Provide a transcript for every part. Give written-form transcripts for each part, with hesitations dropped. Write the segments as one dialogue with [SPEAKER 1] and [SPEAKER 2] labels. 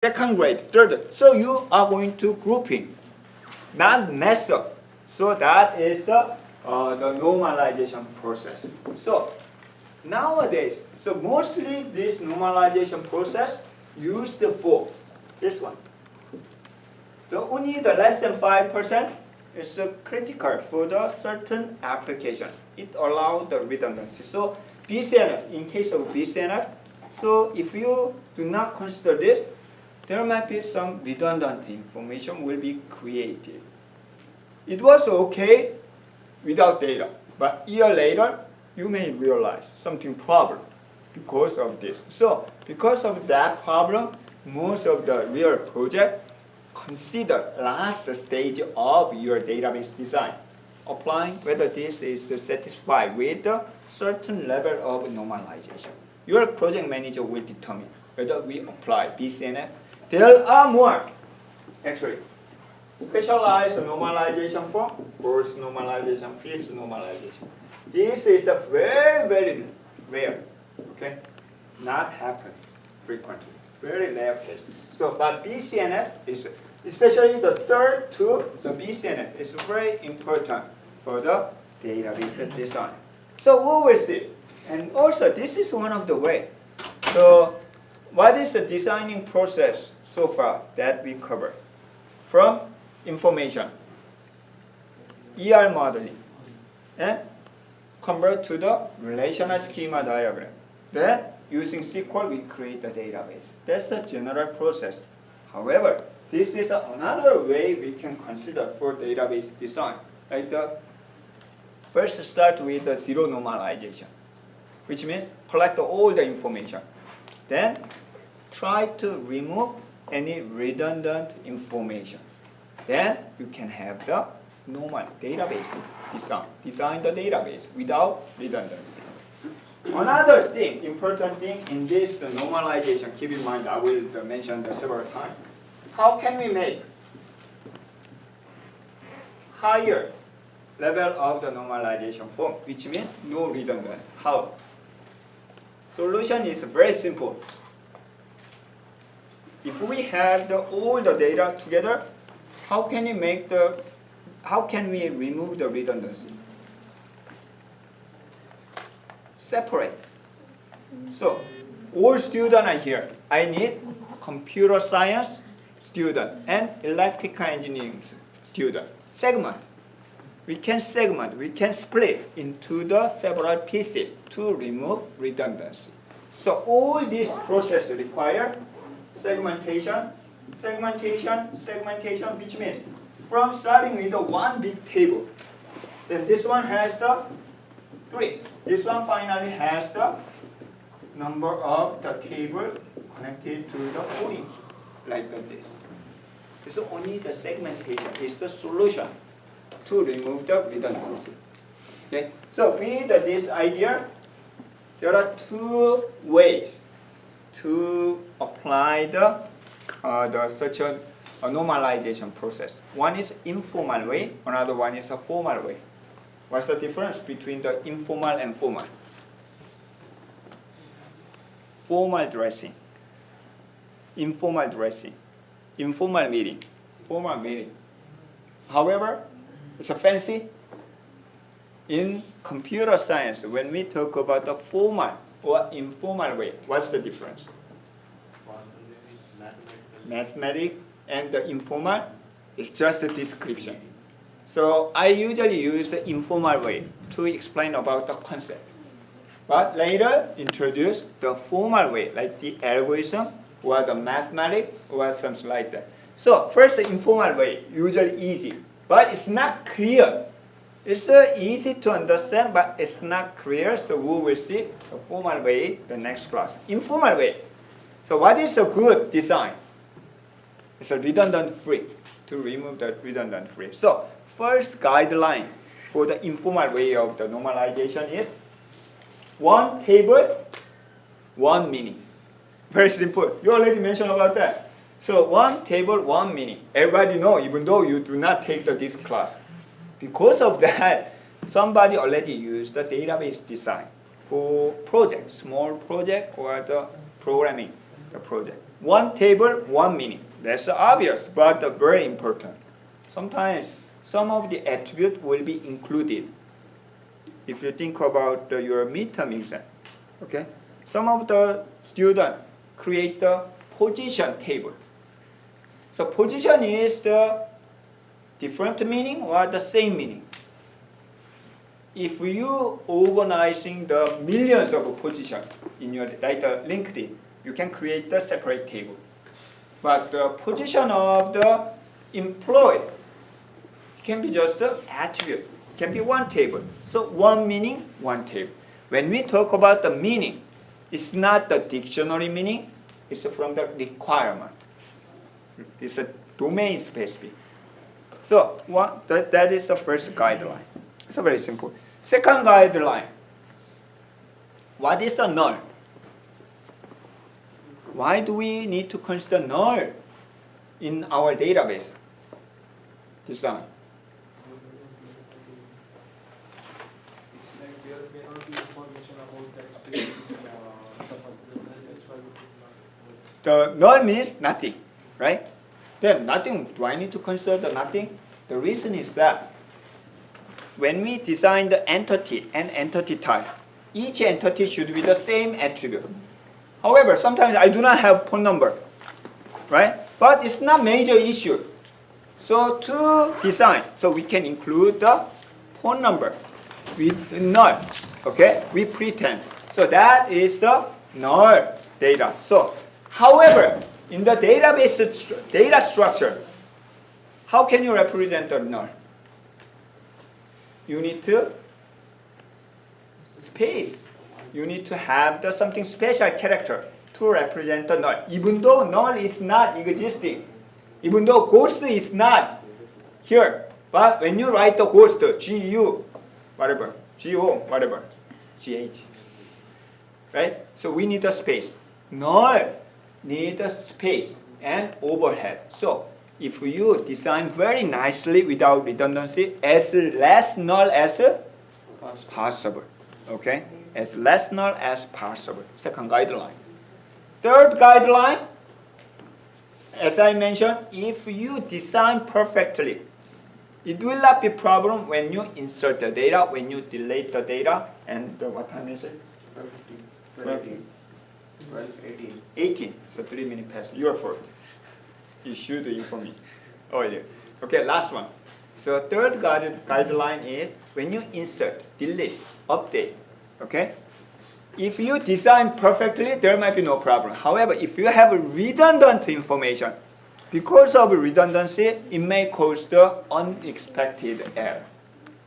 [SPEAKER 1] second grade, third. So you are going to grouping, not method. So that is the normalization process. So nowadays, so mostly this normalization process used for this one. Only the less than 5% is critical for the certain application. It allows the redundancy. So BCNF, in case of BCNF, so if you do not consider this, there might be some redundant information will be created. It was okay without data, but a year later, you may realize something problem because of this. So because of that problem, most of the real project consider last stage of your database design, applying whether this is satisfied with a certain level of normalization. Your project manager will determine whether we apply BCNF. There are more, actually. Specialized normalization form, first normalization, fifth normalization. This is a very, very rare, okay? Not happen frequently, very rare case. So, but BCNF is, especially the third to the BCNF is very important for the database design. So we will see. And also, this is one of the way. So, what is the designing process so far that we covered? From information, ER modeling, and convert to the relational schema diagram. Then, using SQL, we create the database. That's the general process. However, this is another way we can consider for database design. Like the first start with the zero normalization, which means collect all the information. Then try to remove any redundant information. Then you can have the normal database design. Design the database without redundancy. Another thing, important thing in this the normalization, keep in mind I will mention this several times. How can we make higher level of the normalization form, which means no redundant? How? Solution is very simple. If we have all the data together, how can we remove the redundancy? Separate. So all students are here. I need computer science student and electrical engineering student. Segment. We can segment, we can split into the several pieces to remove redundancy. So all this process require segmentation, segmentation, segmentation, which means from starting with the one big table, then this one has the 3. This one finally has the number of the table connected to the orange, like this. So only the segmentation is the solution to remove the redundancy. Okay? So with this idea, there are 2 ways to apply the such a normalization process. One is informal way, another one is a formal way. What's the difference between the informal and formal? Formal dressing, informal dressing, informal meeting, formal meeting. However, it's a fancy. In computer science, when we talk about the formal or informal way, what's the difference? Mathematics and the informal is just a description. So I usually use the informal way to explain about the concept. But later introduce the formal way, like the algorithm or the mathematics or something like that. So first the informal way, usually easy, but it's not clear. It's easy to understand, but it's not clear, so we will see the formal way the next class. Informal way. So what is a good design? It's a redundant free, to remove the redundant free. So first guideline for the informal way of the normalization is one table, one meaning. Very simple. You already mentioned about that. So one table, one meaning. Everybody know, even though you do not take this class. Because of that, somebody already used the database design for project, small project or the programming the project. one table, one meaning. That's obvious, but very important. Sometimes some of the attribute will be included. If you think about your midterm exam, okay? Some of the students create the position table. So position is the different meaning or the same meaning. If you organizing the millions of positions in your like LinkedIn, you can create the separate table. But the position of the employee can be just the attribute, can be one table. So one meaning, one table. When we talk about the meaning, it's not the dictionary meaning, it's from the requirement. It's a domain specific. So that is the first guideline. It's very simple. Second guideline. What is a null? Why do we need to consider null in our database design?
[SPEAKER 2] It's like there may not be information about that space. That's why we put
[SPEAKER 1] The null means nothing, right? Then nothing, do I need to consider the nothing? The reason is that when we design the entity and entity type, each entity should be the same attribute. However, sometimes I do not have phone number, right? But it's not major issue. So to design, so we can include the phone number with null, okay? We pretend. So that is the null data. So, however, in the database data structure, how can you represent the null? You need to space. You need to have the something special character to represent the null. Even though null is not existing, even though ghost is not here, but when you write the ghost, G-U, whatever, G-O, whatever, G-H, right? So we need a space. Null need a space and overhead. So if you design very nicely without redundancy, as less null as possible, okay? As less null as possible. Second guideline. Third guideline, as I mentioned, if you design perfectly, it will not be problem when you insert the data, when you delete the data, and what time is it? 18. So 3 minutes past. Your fault. You should inform me earlier. Okay, last one. So third guideline is when you insert, delete, update. Okay? If you design perfectly, there might be no problem. However, if you have redundant information, because of redundancy, it may cause the unexpected error.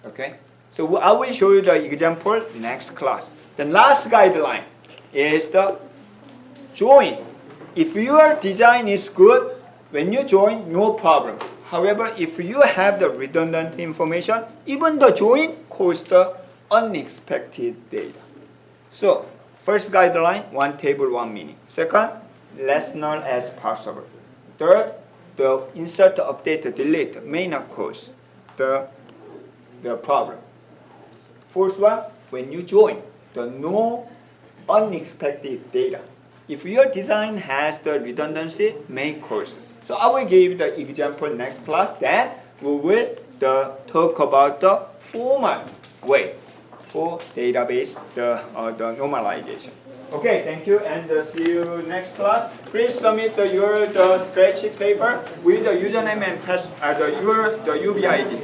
[SPEAKER 1] Okay? So I will show you the example next class. The last guideline is the join. If your design is good, when you join, no problem. However, if you have the redundant information, even the join causes the unexpected data. So, first guideline, one table, one meaning. Second, less null as possible. Third, the insert, update, delete may not cause the problem. Fourth one, when you join, the no unexpected data. If your design has the redundancy, may cause. So I will give the example next class. Then we will talk about the formal way for database, the normalization. Okay, thank you, and see you next class. Please submit your spreadsheet paper with the username and pass, your UBID.